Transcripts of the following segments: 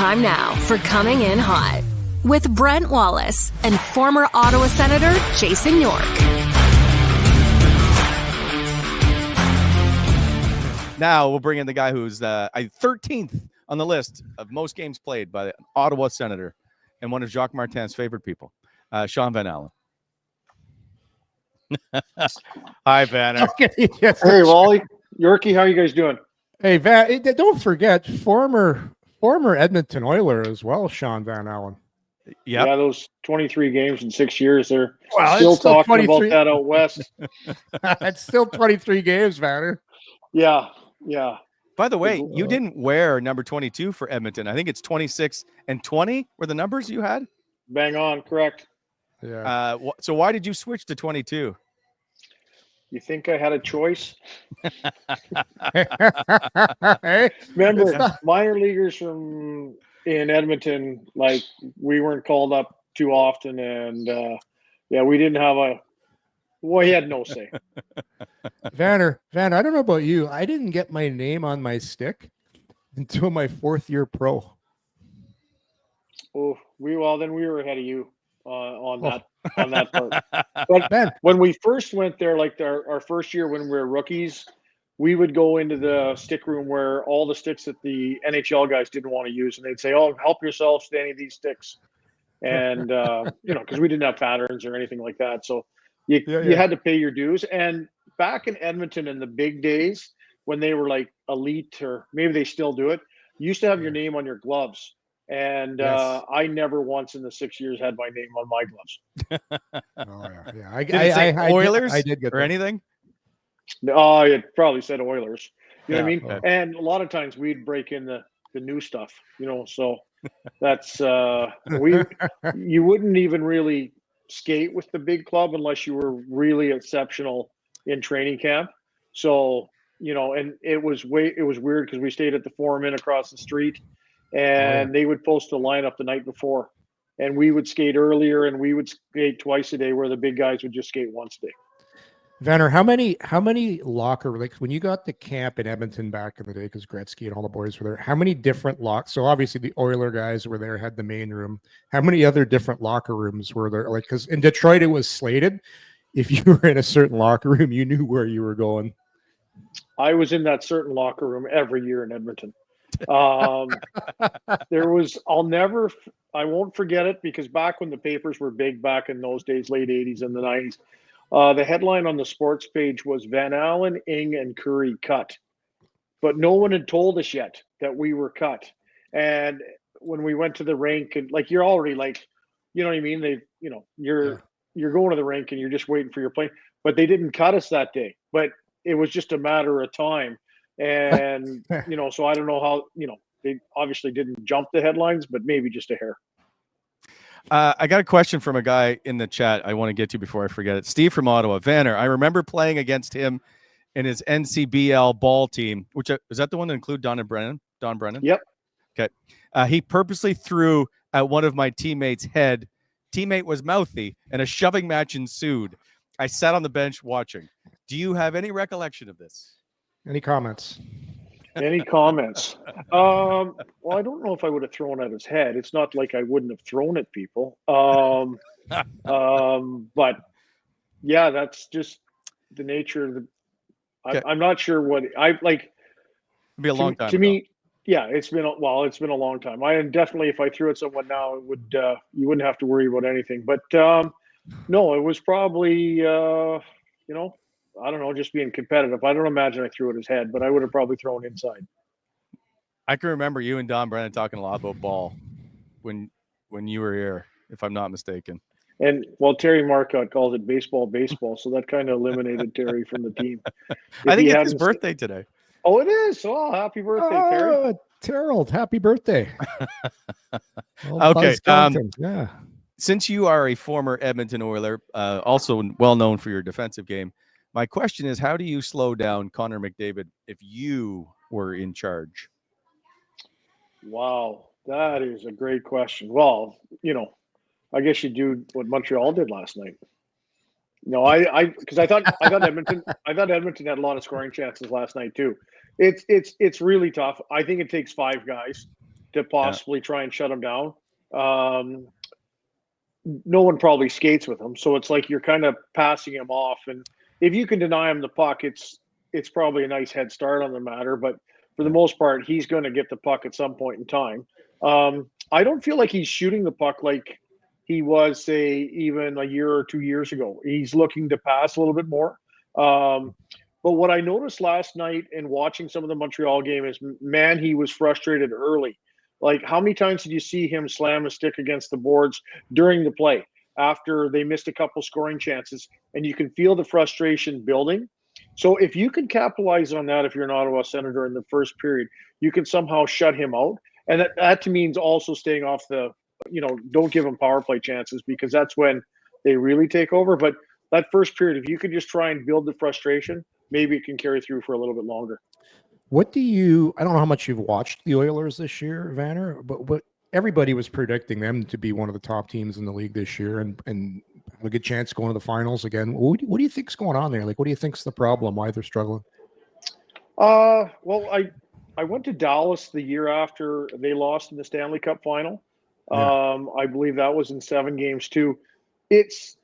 time now for Coming In Hot with Brent Wallace and former Ottawa Senator Jason York. Now we'll bring in the guy who's 13th on the list of most games played by the Ottawa Senator and one of Jacques Martin's favorite people, Shaun Van Allen. Hi, Vanner. Okay, yes, hey, Wally, Yorkie, how are you guys doing? Hey, Van, don't forget former Edmonton Oiler as well, Shaun Van Allen. Yep. Yeah, those 23 games in 6 years. They're well, still talking about that out west. It's still 23 games, Vanner. Yeah. By the way, you didn't wear number 22 for Edmonton. I think it's 26 and 20 were the numbers you had. Bang on, correct. Yeah. So why did you switch to 22? You think I had a choice? Hey, remember, minor leaguers in Edmonton, like we weren't called up too often, and we didn't have he had no say. Vanner, I don't know about you. I didn't get my name on my stick until my 4th year pro. Oh, we were ahead of you on that part. But Ben, when we first went there, like our first year when we were rookies, we would go into the stick room where all the sticks that the NHL guys didn't want to use, and they'd say, "Oh, help yourselves to any of these sticks," and because we didn't have patterns or anything like that, so you had to pay your dues. And back in Edmonton in the big days when they were like elite, or maybe they still do it, you used to have your name on your gloves. And yes. I never once in the 6 years had my name on my gloves. I Oilers I did get or anything. No, it probably said Oilers. You know what I mean? Okay. And a lot of times we'd break in the new stuff. So that's you wouldn't even really skate with the big club unless you were really exceptional in training camp. So and it was weird because we stayed at the Forum Inn across the street. And they would post a lineup the night before, and we would skate earlier, and we would skate twice a day, where the big guys would just skate once a day. Vanner, how many locker, like when you got to camp in Edmonton back in the day, because Gretzky and all the boys were there, how many different so obviously the Oiler guys were there, had the main room. How many other different locker rooms were there? Like, because in Detroit it was slated, if you were in a certain locker room, you knew where you were going. I was in that certain locker room every year in Edmonton. There was, I won't forget it, because back when the papers were big back in those days, late 80s and the 90s, the headline on the sports page was Van Allen, Ing, and Curry cut. But no one had told us yet that we were cut. And when we went to the rink, and like, you're already like, you know what I mean? You're going to the rink and you're just waiting for your plane, but they didn't cut us that day, but it was just a matter of time. And so I don't know how, they obviously didn't jump the headlines, but maybe just a hair. I got a question from a guy in the chat I want to get to before I forget it. Steve from Ottawa. Vanner, I remember playing against him in his NCBL ball team, which is that the one that include Don Brennan? Yep. Okay. He purposely threw at one of my teammates' head. Teammate was mouthy, and a shoving match ensued. I sat on the bench watching. Do you have any recollection of this? Any comments? Any comments? Well, I don't know if I would have thrown at his head. It's not like I wouldn't have thrown at people. But yeah, that's just the nature of the. Okay. I'm not sure what I like. It'd be a long time to ago. Me. Yeah, it's been a long time. I definitely, if I threw at someone now, it would you wouldn't have to worry about anything. But no, it was probably I don't know, just being competitive. I don't imagine I threw at his head, but I would have probably thrown inside. I can remember you and Don Brennan talking a lot about ball when you were here, if I'm not mistaken. And Terry Marcotte calls it baseball, so that kind of eliminated Terry from the team. I think it's his birthday today. Oh, it is. Oh, happy birthday, Terry. Terrell, happy birthday. Okay. Yeah. Since you are a former Edmonton Oiler, also well known for your defensive game, my question is, how do you slow down Conor McDavid if you were in charge? Wow, that is a great question. Well, I guess you do what Montreal did last night. No, because I thought Edmonton had a lot of scoring chances last night too. It's really tough. I think it takes 5 guys to possibly try and shut him down. No one probably skates with him, so it's like you're kind of passing him off. And if you can deny him the puck, it's probably a nice head start on the matter. But for the most part, he's going to get the puck at some point in time. I don't feel like he's shooting the puck like he was, say, even a year or 2 years ago. He's looking to pass a little bit more. But what I noticed last night in watching some of the Montreal game is, man, he was frustrated early. Like, how many times did you see him slam a stick against the boards during the play after they missed a couple scoring chances? And you can feel the frustration building. So if you can capitalize on that, if you're an Ottawa Senator in the first period, you can somehow shut him out. And that to me means also staying off the, don't give him power play chances, because that's when they really take over. But that first period, if you could just try and build the frustration, maybe it can carry through for a little bit longer. I don't know how much you've watched the Oilers this year, Vanner, but everybody was predicting them to be one of the top teams in the league this year and have a good chance going to the finals again. What do you think's going on there? Like, what do you think's the problem? Why they're struggling? Well, I went to Dallas the year after they lost in the Stanley Cup final. Yeah. I believe that was in 7 games too. It's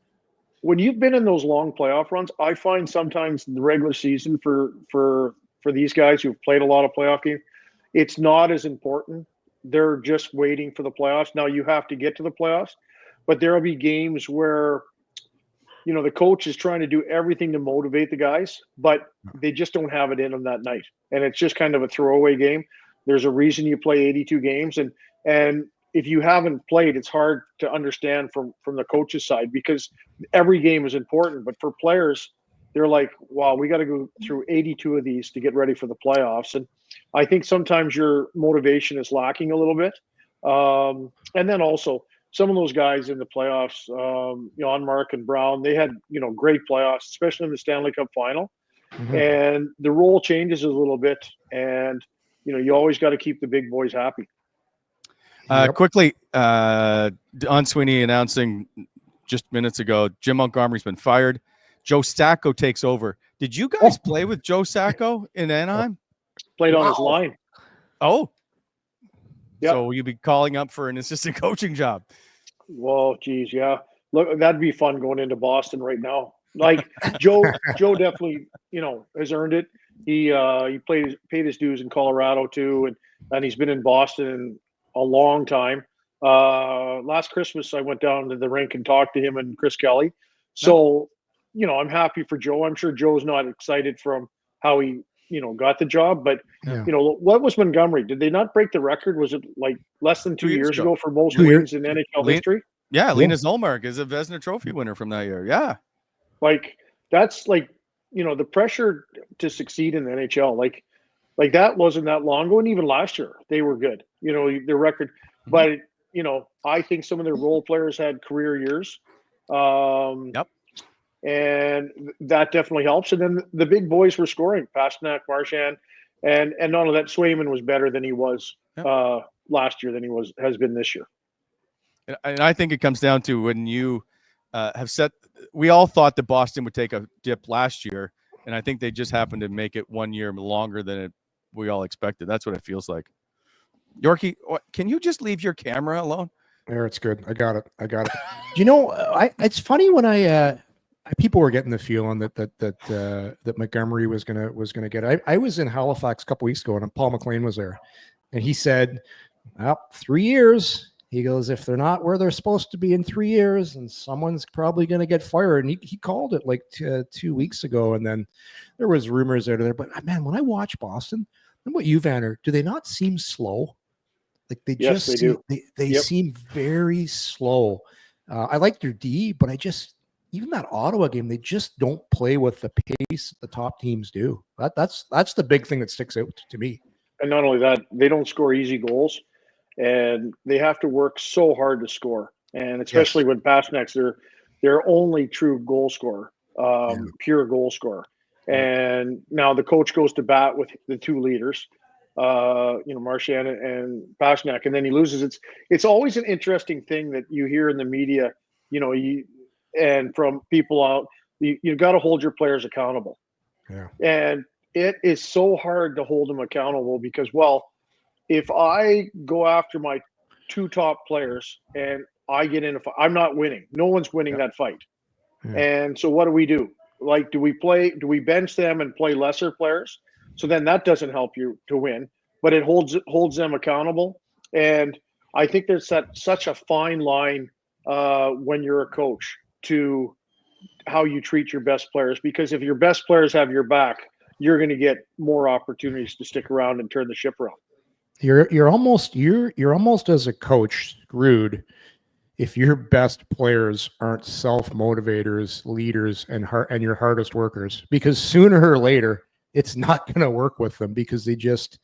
when you've been in those long playoff runs, I find sometimes the regular season for these guys who've played a lot of playoff games, it's not as important. They're just waiting for the playoffs. Now you have to get to the playoffs, but there'll be games where, the coach is trying to do everything to motivate the guys, but they just don't have it in them that night. And it's just kind of a throwaway game. There's a reason you play 82 games. And if you haven't played, it's hard to understand from the coach's side, because every game is important. But for players, they're like, wow, we got to go through 82 of these to get ready for the playoffs. And I think sometimes your motivation is lacking a little bit. And then also some of those guys in the playoffs, Mark and Brown, they had, great playoffs, especially in the Stanley Cup final. Mm-hmm. And the role changes a little bit. And, you always got to keep the big boys happy. Quickly, Don Sweeney announcing just minutes ago, Jim Montgomery's been fired. Joe Sacco takes over. Did you guys play with Joe Sacco in Anaheim? Played on his line. Oh. Yep. So will you be calling up for an assistant coaching job? Well, geez, yeah. Look, that'd be fun going into Boston right now. Like Joe definitely, has earned it. He paid his dues in Colorado too, and he's been in Boston a long time. Last Christmas I went down to the rink and talked to him and Chris Kelly. So, I'm happy for Joe. I'm sure Joe's not excited from how he, got the job, but what was Montgomery? Did they not break the record? Was it like less than 2 years ago for most wins in NHL history? Yeah, Linus Ullmark is a Vezina Trophy winner from that year. Yeah. Like, that's like, the pressure to succeed in the NHL, like that wasn't that long ago. And even last year, they were good, their record. But, I think some of their role players had career years. Yep. And that definitely helps. And then the big boys were scoring, Pasternak, Marchand, and none of that. Swayman was better than he was last year than he has been this year. And I think it comes down to when you have set. We all thought that Boston would take a dip last year, and I think they just happened to make it 1 year longer than we all expected. That's what it feels like. Yorkie, can you just leave your camera alone? There, it's good. I got it. It's funny when people were getting the feeling that Montgomery was gonna get it. I was in Halifax a couple weeks ago, and Paul McLean was there, and he said, "Well, 3 years." He goes, "If they're not where they're supposed to be in 3 years, and someone's probably going to get fired." And he called it like 2 weeks ago, and then there was rumors out of there. But man, when I watch Boston, how about you, Vanner? Do they not seem slow? Like they seem very slow. I like their D, but even that Ottawa game, they just don't play with the pace the top teams do. That's the big thing that sticks out to me. And not only that, they don't score easy goals, and they have to work so hard to score. And especially when Pasternak's their only true goal scorer, pure goal scorer. And now the coach goes to bat with the two leaders, Marchand and Pasternak, and then he loses. It's always an interesting thing that you hear in the media, and from people out, you've got to hold your players accountable. Yeah. And it is so hard to hold them accountable because, if I go after my two top players and I get in a fight, I'm not winning. No one's winning that fight. Yeah. And so what do? Like, do we bench them and play lesser players? So then that doesn't help you to win, but it holds them accountable. And I think there's such a fine line when you're a coach to how you treat your best players, because if your best players have your back, you're going to get more opportunities to stick around and turn the ship around. You're almost as a coach screwed if your best players aren't self-motivators, leaders, and your hardest workers, because sooner or later it's not going to work with them, because they just,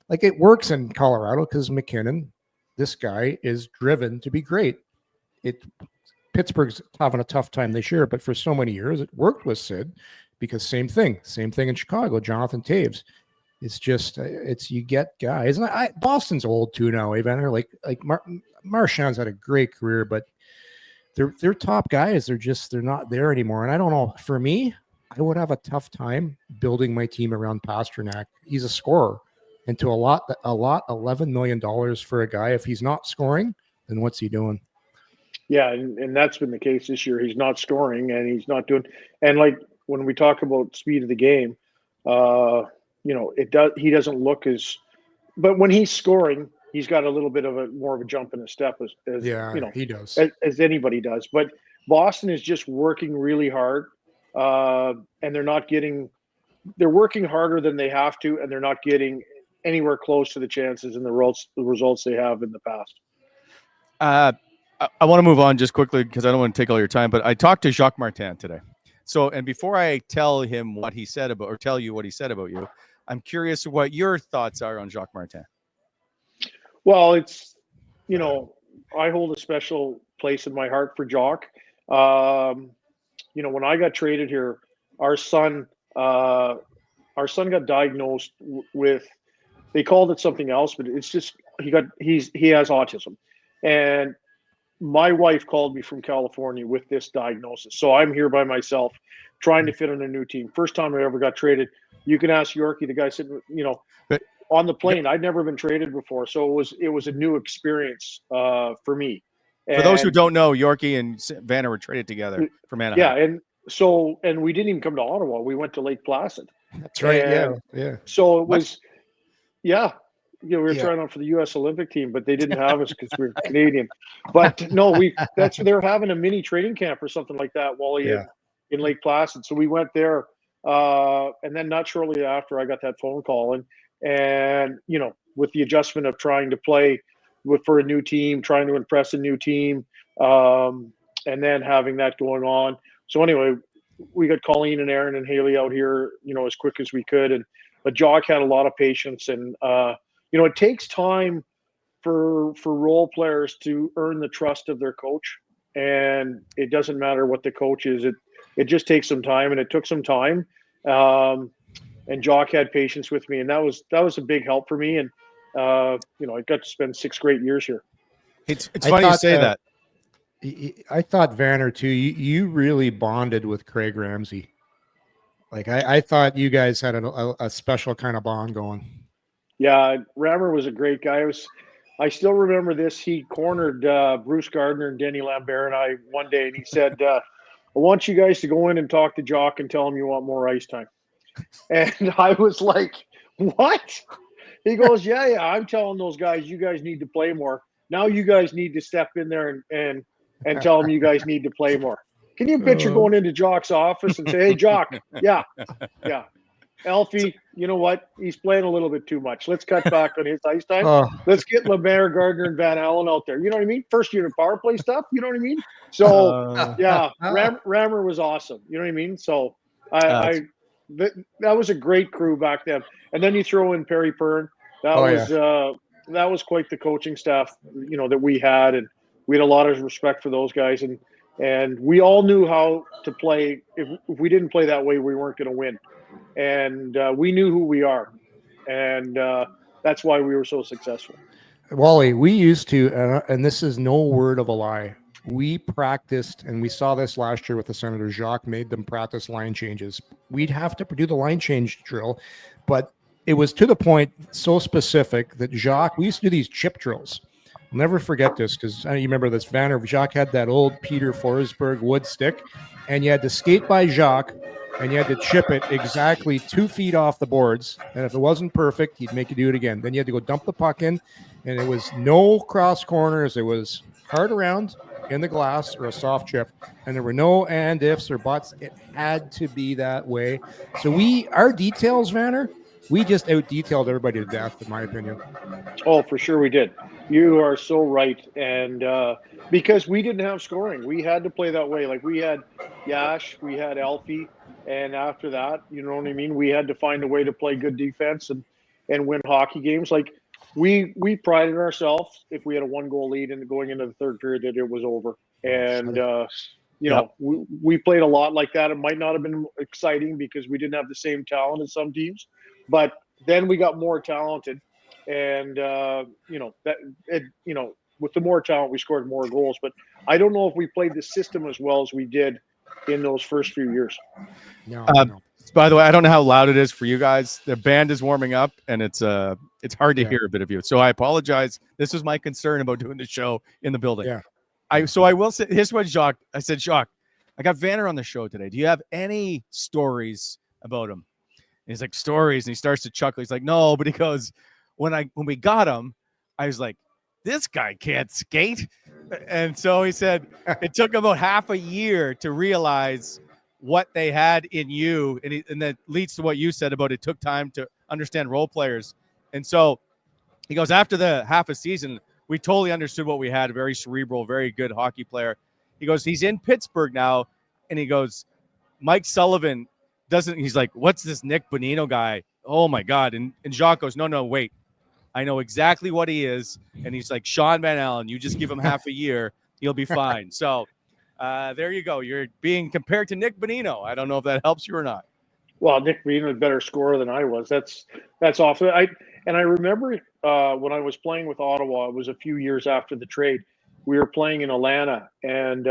like, it works in Colorado because McKinnon, this guy, is driven to be great. Pittsburgh's having a tough time this year, but for so many years it worked with Sid, because same thing in Chicago, Jonathan Taves. It's just, you get guys, and Boston's old too now, Evander. Like Marchand's had a great career, but they're top guys. They're not there anymore. And I don't know, for me, I would have a tough time building my team around Pastrnak. He's a scorer, and to a lot, $11 million for a guy. If he's not scoring, then what's he doing? Yeah, and that's been the case this year. He's not scoring, and he's not doing. And like when we talk about speed of the game, he doesn't look as. But when he's scoring, he's got a little bit of more of a jump in his step as he does, as anybody does. But Boston is just working really hard, and they're working harder than they have to, and they're not getting anywhere close to the chances and the results they have in the past. I want to move on just quickly because I don't want to take all your time, but I talked to Jacques Martin today. So, and before I tell him what he said about, or tell you what he said about you, I'm curious what your thoughts are on Jacques Martin. Well, it's, I hold a special place in my heart for Jacques. When I got traded here, our son got diagnosed with, they called it something else, but it's just, he has autism. And my wife called me from California with this diagnosis. So I'm here by myself trying to fit on a new team. First time I ever got traded. You can ask Yorkie, the guy sitting, on the plane. I'd never been traded before. So it was a new experience for me. For those who don't know, Yorkie and Vanner were traded together from Anaheim. Yeah. And we didn't even come to Ottawa. We went to Lake Placid. That's right. Yeah. So it was, we were trying out for the U.S. Olympic team, but they didn't have us because we were Canadian. But no, they're having a mini training camp or something like that, Wally, in Lake Placid. So we went there, and then not shortly after, I got that phone call, and with the adjustment of trying to play for a new team, trying to impress a new team, and then having that going on. So anyway, we got Colleen and Aaron and Haley out here, as quick as we could, but Jacques had a lot of patience, and it takes time for role players to earn the trust of their coach, and it doesn't matter what the coach is. It just takes some time, and it took some time. And Jacques had patience with me, and that was a big help for me. And I got to spend 6 great years here. It's funny you say that. I thought, Vanner, too, you really bonded with Craig Ramsey. Like I thought you guys had a special kind of bond going. Yeah, Rammer was a great guy. I still remember this. He cornered Bruce Gardner and Denny Lambert and I one day, and he said, I want you guys to go in and talk to Jacques and tell him you want more ice time. And I was like, what? He goes, yeah, I'm telling those guys, you guys need to play more. Now you guys need to step in there and tell them you guys need to play more. Can you picture going into Jacques' office and say, hey, Jacques, yeah. Alfie, you know what? He's playing a little bit too much. Let's cut back on his ice time. Let's get Lambert, Gardner, and Van Allen out there. You know what I mean? First unit power play stuff. You know what I mean? So, Rammer was awesome. You know what I mean? So, that was a great crew back then. And then you throw in Perry Pern. That was quite the coaching staff, that we had. And we had a lot of respect for those guys. And we all knew how to play. If we didn't play that way, we weren't going to win. And we knew who we are, and that's why we were so successful. Wally, we used to, and this is no word of a lie, we practiced, and we saw this last year with the Senator. Jacques made them practice line changes. We'd have to do the line change drill, but it was to the point so specific that Jacques, we used to do these chip drills. I'll never forget this because you remember this, Vanner. Jacques had that old Peter Forsberg wood stick, and you had to skate by Jacques, and you had to chip it exactly 2 feet off the boards. And if it wasn't perfect, he'd make you do it again. Then you had to go dump the puck in, and it was no cross corners. It was hard around in the glass or a soft chip, and there were no and ifs or buts. It had to be that way. So our details, Vanner, we just out detailed everybody to death, in my opinion. Oh, for sure we did. You are so right. And because we didn't have scoring, we had to play that way. Like we had Yash, we had Alfie, and after that, you know what I mean? We had to find a way to play good defense and win hockey games. Like we prided ourselves if we had a 1-goal lead and going into the third period that it was over. And you know, we played a lot like that. It might not have been exciting because we didn't have the same talent as some teams, but then we got more talented, and you know that you know, with the more talent, we scored more goals. But I don't know if we played the system as well as we did in those first few years. No. By the way, I don't know how loud it is for you guys. The band is warming up, and it's hard to hear a bit of you. So I apologize. This was my concern about doing the show in the building. Yeah. I will say, here's what Jacques, I said, Jacques, I got Vanner on the show today. Do you have any stories about him? And he's like, stories. And he starts to chuckle. He's like, no, but he goes, when we got him, I was like, this guy can't skate. And so he said, it took about half a year to realize what they had in you. And that leads to what you said about it took time to understand role players. And so he goes, after the half a season, we totally understood what we had. A very cerebral, very good hockey player. He goes, he's in Pittsburgh now. And he goes, Mike Sullivan he's like, what's this Nick Bonino guy? Oh my God. And Jacques goes, no, wait. I know exactly what he is. And he's like, Shaun Van Allen, you just give him half a year, he'll be fine. So there you go. You're being compared to Nick Bonino. I don't know if that helps you or not. Well, Nick Bonino was a better scorer than I was. That's awful. I remember when I was playing with Ottawa, it was a few years after the trade. We were playing in Atlanta, and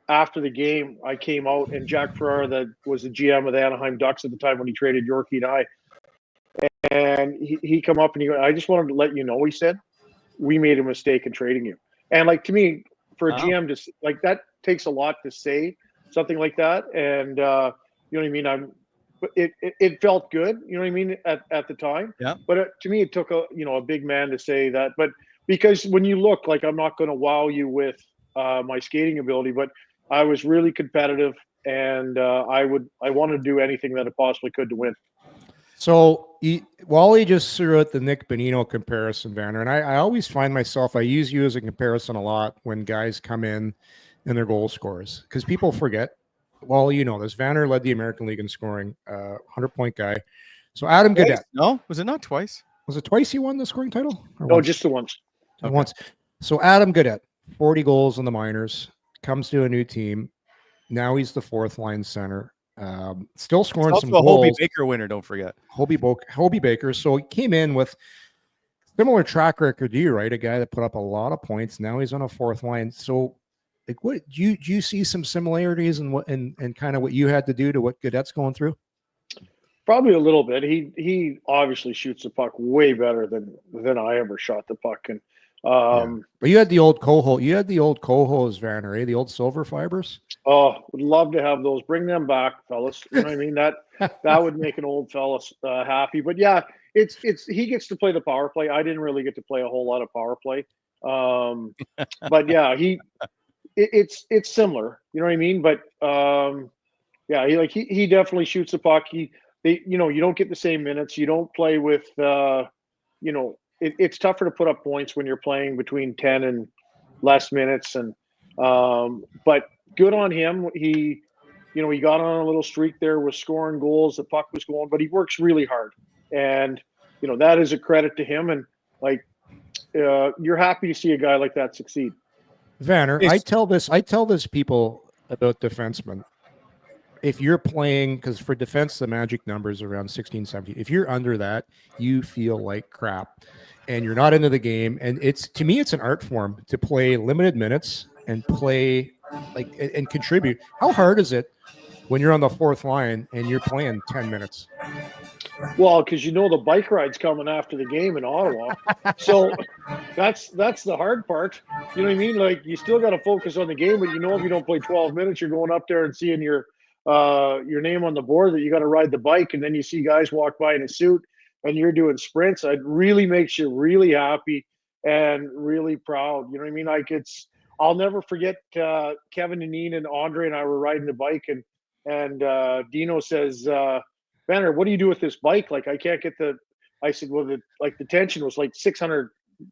after the game, I came out, and Jack Ferrara, that was the GM of the Anaheim Ducks at the time when he traded Yorkie and I, and he come up and he goes, I just wanted to let you know, he said, we made a mistake in trading you. And like, to me, for a GM to like, that takes a lot to say something like that. And you know what I mean? It felt good, you know what I mean, at the time. Yeah. But to me, it took a big man to say that. But because when you look, like, I'm not going to wow you with my skating ability, but I was really competitive, and I wanted to do anything that I possibly could to win. So Wally just threw out the Nick Bonino comparison, Vanner, and I always find myself, I use you as a comparison a lot when guys come in and their goal scorers, because people forget. Well, you know this. Vanner led the American League in scoring, 100-point guy. So Adam Twice? Gaudette. No, was it not twice? Was it twice he won the scoring title? No, once? Just the once. Okay. Once. So Adam Gaudette, 40 goals in the minors, comes to a new team. Now he's the fourth line center. Still scoring some goals. Also a Hobie Baker winner, don't forget. Hobie Baker. So he came in with similar track record to you, right? A guy that put up a lot of points. Now he's on a fourth line. So, like, what do you see some similarities in what and kind of what you had to do to what Gaudette's going through? Probably a little bit. He obviously shoots the puck way better than I ever shot the puck. And but you had the old coho. You had the old cohos, Vanner, eh? The old silver fibers. Oh, would love to have those. Bring them back, fellas. You know what I mean? That would make an old fella happy. But yeah, it's he gets to play the power play. I didn't really get to play a whole lot of power play. But yeah, it's similar. You know what I mean? But yeah, he definitely shoots the puck. You don't get the same minutes. You don't play with it's tougher to put up points when you're playing between 10 and less minutes. And but good on him. He got on a little streak there with scoring goals. The puck was going, but he works really hard, and that is a credit to him. And you're happy to see a guy like that succeed. Vanner, I tell this people about defensemen. If you're playing, because for defense, the magic number is around 16, 17. If you're under that, you feel like crap and you're not into the game. And to me, it's an art form to play limited minutes and play and contribute. How hard is it when you're on the fourth line and you're playing 10 minutes? Well, because the bike ride's coming after the game in Ottawa, so that's the hard part. You know what I mean? Like you still got to focus on the game, but if you don't play 12 minutes, you're going up there and seeing your name on the board that you got to ride the bike, and then you see guys walk by in a suit, and you're doing sprints. It really makes you really happy and really proud. You know what I mean? Like I'll never forget Kevin and Neen and Andre and I were riding the bike, and Dino says. Banner, what do you do with this bike? Like, I can't get I said, well, the tension was like 600,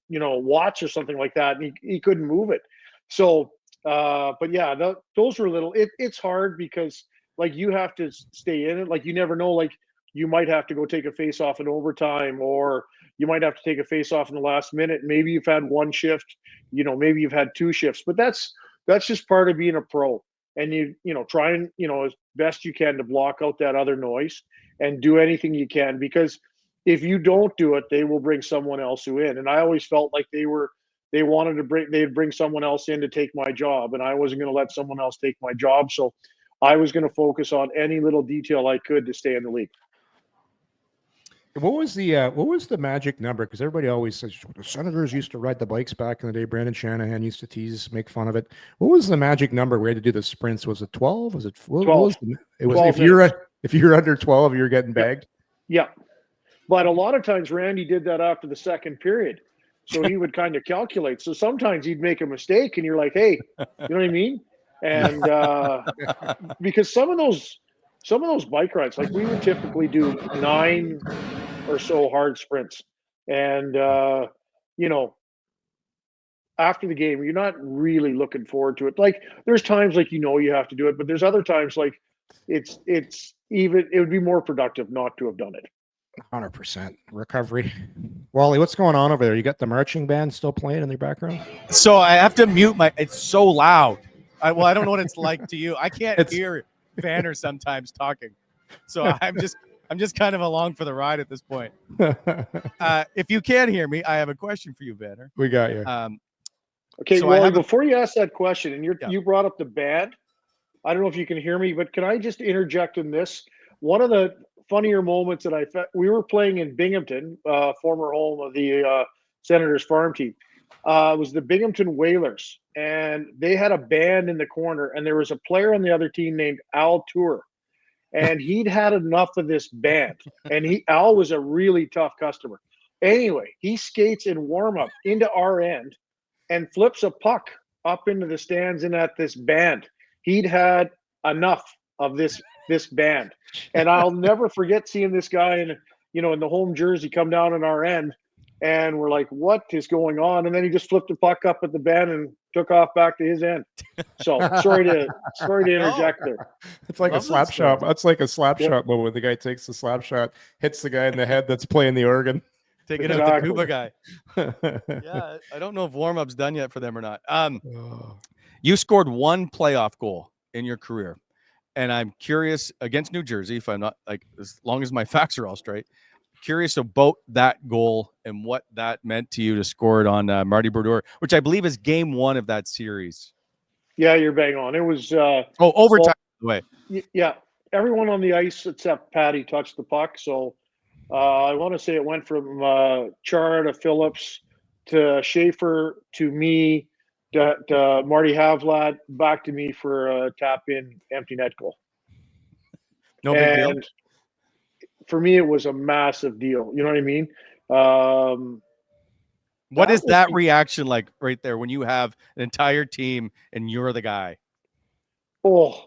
watts or something like that. And he couldn't move it. So, but yeah, those were it's hard because like you have to stay in it. Like you never know, like you might have to go take a face off in overtime, or you might have to take a face off in the last minute. Maybe you've had one shift, maybe you've had two shifts, but that's just part of being a pro. And you try and, as best you can to block out that other noise and do anything you can, because if you don't do it, they will bring someone else in. And I always felt like they'd bring someone else in to take my job, and I wasn't going to let someone else take my job. So I was going to focus on any little detail I could to stay in the league. What was the magic number? Because everybody always says the Senators used to ride the bikes back in the day. Brandon Shanahan used to tease, make fun of it. What was the magic number? We had to do the sprints. Was it 12? Was it 12? It was if you're under 12, you're getting bagged. Yeah. But a lot of times Randy did that after the second period. So he would kind of calculate. So sometimes he'd make a mistake and you're like, hey, you know what I mean? And because some of those bike rides, like we would typically do 9 or so hard sprints. And, after the game, you're not really looking forward to it. Like there's times like, you have to do it, but there's other times like it would be more productive not to have done it. 100% recovery. Wally, what's going on over there? You got the marching band still playing in the background? So I have to mute it's so loud. I don't know what it's like to you. I can't hear Vanner sometimes talking. So I'm just kind of along for the ride at this point. If you can't hear me, I have a question for you, Vanner. We got you. Okay, so before you ask that question, and you brought up the band, I don't know if you can hear me, but can I just interject in this? One of the funnier moments that we were playing in Binghamton, former home of the Senators farm team, was the Binghamton Whalers, and they had a band in the corner, and there was a player on the other team named Al Tour, and he'd had enough of this band, and Al was a really tough customer. Anyway, he skates in warm-up into our end and flips a puck up into the stands and at this band. He'd had enough of this band. And I'll never forget seeing this guy in the home jersey come down on our end, and we're like, what is going on? And then he just flipped the puck up at the band and took off back to his end. So sorry to interject there. It's like a slap shot. That's like a slap shot moment where the guy takes the slap shot, hits the guy in the head that's playing the organ. Taking out the Cuba guy. Yeah, I don't know if warm-up's done yet for them or not. You scored one playoff goal in your career. And I'm curious, against New Jersey, if I'm not, like, as long as my facts are all straight, curious about that goal and what that meant to you to score it on Marty Brodeur, which I believe is game 1 of that series. Yeah, you're bang on. It was overtime, by the way. Yeah, everyone on the ice except Patty touched the puck. So I want to say it went from Chara to Phillips to Schaefer to me to Marty Havlat back to me for a tap-in empty net goal. No big deal. For me, it was a massive deal. You know what I mean? What is that reaction like right there when you have an entire team and you're the guy? Oh,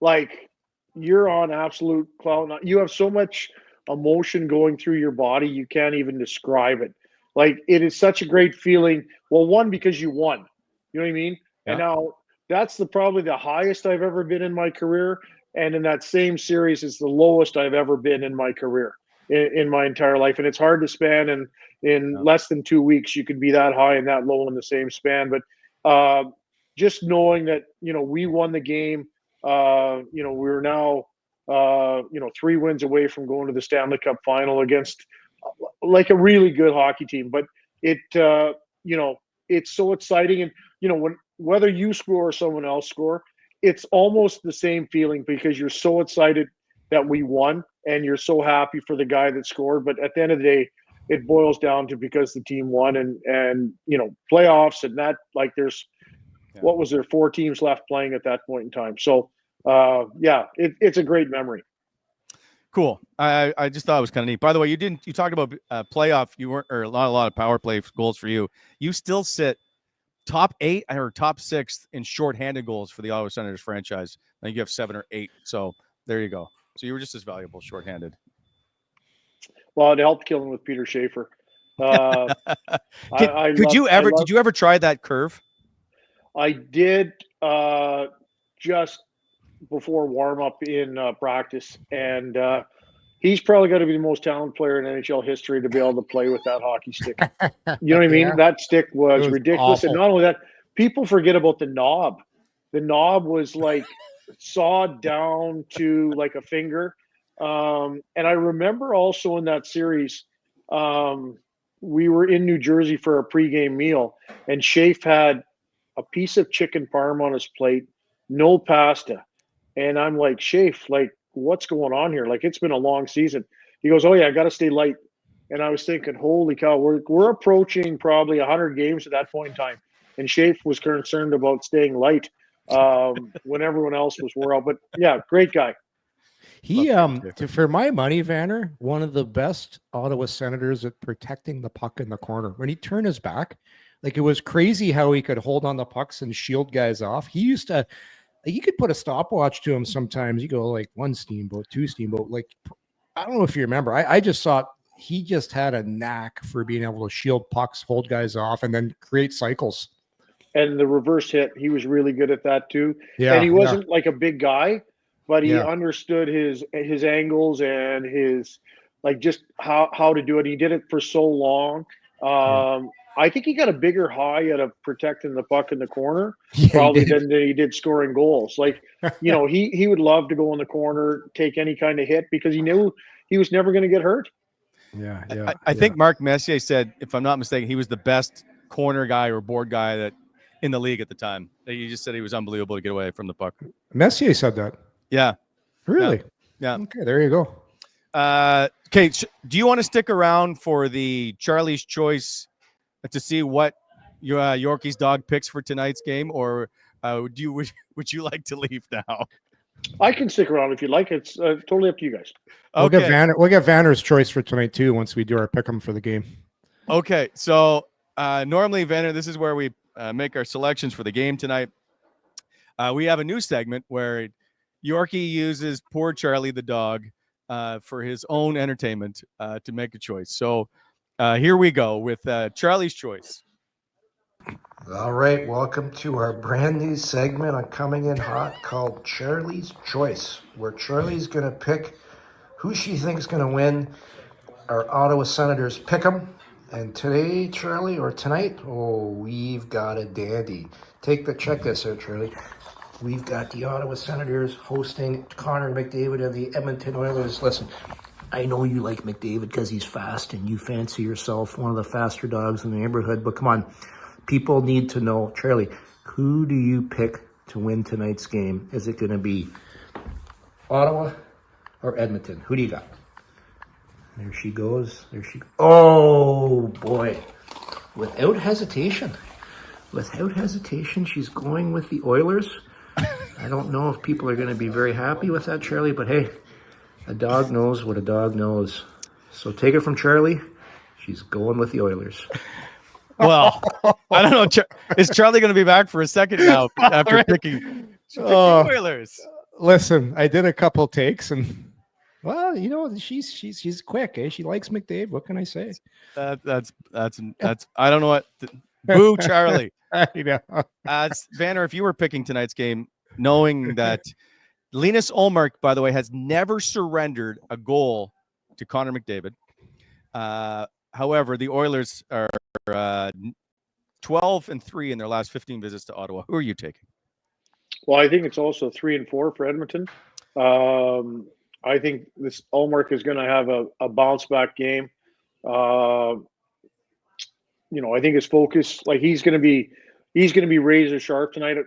like you're on absolute cloud. You have so much emotion going through your body, you can't even describe it. Like it is such a great feeling. Well, one, because you won. You know what I mean? Yeah. And now that's probably the highest I've ever been in my career. And in that same series, it's the lowest I've ever been in my career, in my entire life. And it's hard to span in less than 2 weeks. You could be that high and that low in the same span. But just knowing that, we won the game, we're now, 3 wins away from going to the Stanley Cup final against like a really good hockey team. But it's so exciting. And, whether you score or someone else score, it's almost the same feeling because you're so excited that we won, and you're so happy for the guy that scored. But at the end of the day, it boils down to because the team won, and playoffs, and that, like, there's what was there, 4 teams left playing at that point in time. So it's a great memory. Cool. I just thought it was kind of neat. By the way, you talked about playoff. You weren't, or a lot of power play goals for you. You still sit top 8 or top 6 in shorthanded goals for the Ottawa Senators franchise. I think you have 7 or 8. So there you go. So you were just as valuable shorthanded. Well, it helped killing with Peter Schaefer. Did you ever try that curve? I did just before warm up in practice, and he's probably got to be the most talented player in NHL history to be able to play with that hockey stick. You know what I mean? That stick was ridiculous. Awful. And not only that, people forget about the knob. The knob was like sawed down to like a finger. And I remember also in that series, we were in New Jersey for a pregame meal, and Shafe had a piece of chicken parm on his plate, no pasta. And I'm like, Shafe, like, what's going on here? Like, it's been a long season. He goes, oh yeah, I got to stay light. And I was thinking, holy cow, we're approaching probably 100 games at that point in time. And Shafe was concerned about staying light when everyone else was wore out. But yeah, great guy. He, for my money, Vanner, one of the best Ottawa Senators at protecting the puck in the corner. When he turned his back, like, it was crazy how he could hold on the pucks and shield guys off. He used to, you could put a stopwatch to him sometimes. You go like 1 steamboat, 2 steamboat. Like, I don't know if you remember. I just thought he just had a knack for being able to shield pucks, hold guys off, and then create cycles. And the reverse hit, he was really good at that too. Yeah, and he wasn't like a big guy, but he understood his angles and his, like, just how to do it. He did it for so long. I think he got a bigger high out of protecting the puck in the corner probably than he did scoring goals. Like, he would love to go in the corner, take any kind of hit, because he knew he was never going to get hurt. Yeah. I think Mark Messier said, if I'm not mistaken, he was the best corner guy or board guy that in the league at the time. He just said he was unbelievable to get away from the puck. Messier said that. Yeah. Really? Yeah. Okay, there you go. Okay, do you want to stick around for the Charlie's Choice to see what your Yorkie's dog picks for tonight's game, or would you like to leave now? I can stick around if you like. It's totally up to you guys. Okay. We'll get Vanner's choice for tonight too once we do our pick 'em for the game. Okay, so normally, Vanner, this is where we make our selections for the game tonight. We have a new segment where Yorkie uses poor Charlie the dog for his own entertainment to make a choice. So here we go with Charlie's Choice. All right, welcome to our brand new segment on Coming In Hot called Charlie's Choice, where Charlie's going to pick who she thinks is going to win our Ottawa Senators pick'em. And today, Charlie, or tonight, we've got a dandy. Check this out, Charlie. We've got the Ottawa Senators hosting Conor McDavid and the Edmonton Oilers. Listen, I know you like McDavid because he's fast and you fancy yourself one of the faster dogs in the neighborhood, but come on. People need to know, Charlie, who do you pick to win tonight's game? Is it going to be Ottawa or Edmonton? Who do you got? There she goes. Oh, boy. Without hesitation, she's going with the Oilers. I don't know if people are going to be very happy with that, Charlie, but hey, a dog knows what a dog knows. So take it from Charlie. She's going with the Oilers. Well, I don't know. Is Charlie going to be back for a second now after picking Oilers? Listen, I did a couple takes, and well, she's quick. She likes McDavid. What can I say? That's. I don't know what. Boo, Charlie. Vanner, if you were picking tonight's game, knowing that Linus Ullmark, by the way, has never surrendered a goal to Conor McDavid. However, the Oilers are 12-3 in their last 15 visits to Ottawa. Who are you taking? Well, I think it's also 3-4 for Edmonton. I think this Ullmark is going to have a bounce back game. I think his focus, like, he's going to be razor sharp tonight.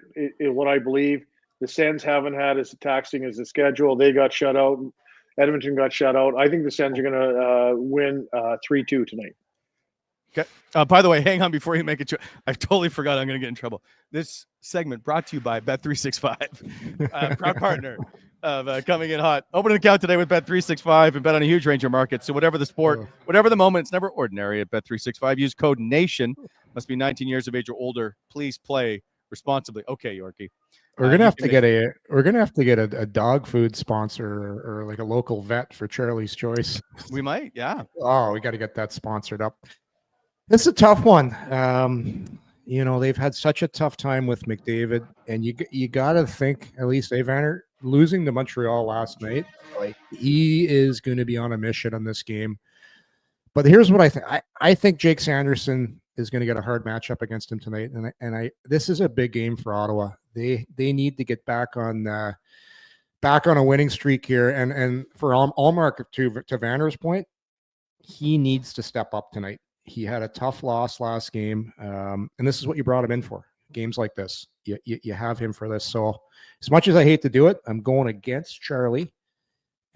What I believe, the Sens haven't had as taxing as the schedule. They got shut out. Edmonton got shut out. I think the Sens are going to win 3-2 tonight. Okay. By the way, hang on before you make it. I totally forgot. I'm going to get in trouble. This segment brought to you by Bet365, proud partner of Coming In Hot. Open an account today with Bet365 and bet on a huge range of markets. So whatever the sport, whatever the moment, it's never ordinary at Bet365. Use code NATION. Must be 19 years of age or older. Please play responsibly. Okay, Yorkie. We're gonna have to get a dog food sponsor or like a local vet for Charlie's Choice. We might, yeah. Oh, we got to get that sponsored up. It's a tough one. They've had such a tough time with McDavid, and you got to think, at least Evander losing to Montreal last night, like he is going to be on a mission on this game. But here's what I think. I think Jake Sanderson is going to get a hard matchup against him tonight, and this is a big game for Ottawa. They need to get back on a winning streak here, and for Allmark to Vander's point, he needs to step up tonight. He had a tough loss last game, and this is what you brought him in for. Games like this, you have him for this. So as much as I hate to do it, I'm going against Charlie,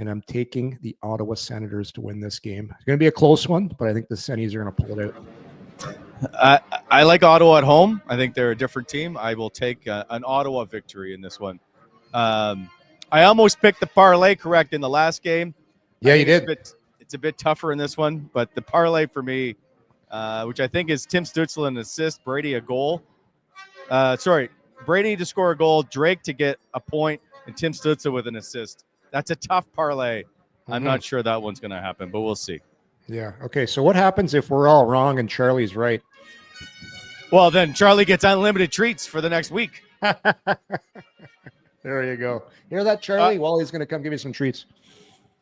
and I'm taking the Ottawa Senators to win this game. It's going to be a close one, but I think the Sennies are going to pull it out. I like Ottawa at home. I think they're a different team. I will take an Ottawa victory in this one. I almost picked the parlay correct in the last game. Yeah, you did. It's a bit tougher in this one, but the parlay for me, which I think is Tim Stützle an assist, Brady a goal. Brady to score a goal, Drake to get a point, and Tim Stützle with an assist. That's a tough parlay. I'm not sure that one's going to happen, but we'll see. Yeah. Okay. So what happens if we're all wrong and Charlie's right? Well, then Charlie gets unlimited treats for the next week. There you go. Hear that, Charlie? Wally's going to come give you some treats.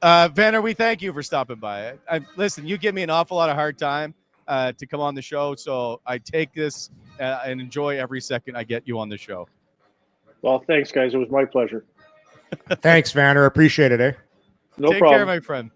Vanner, we thank you for stopping by. Listen, you give me an awful lot of hard time to come on the show, so I take this and enjoy every second I get you on the show. Well, thanks, guys. It was my pleasure. Thanks, Vanner. Appreciate it, eh? No Take problem. care, my friend.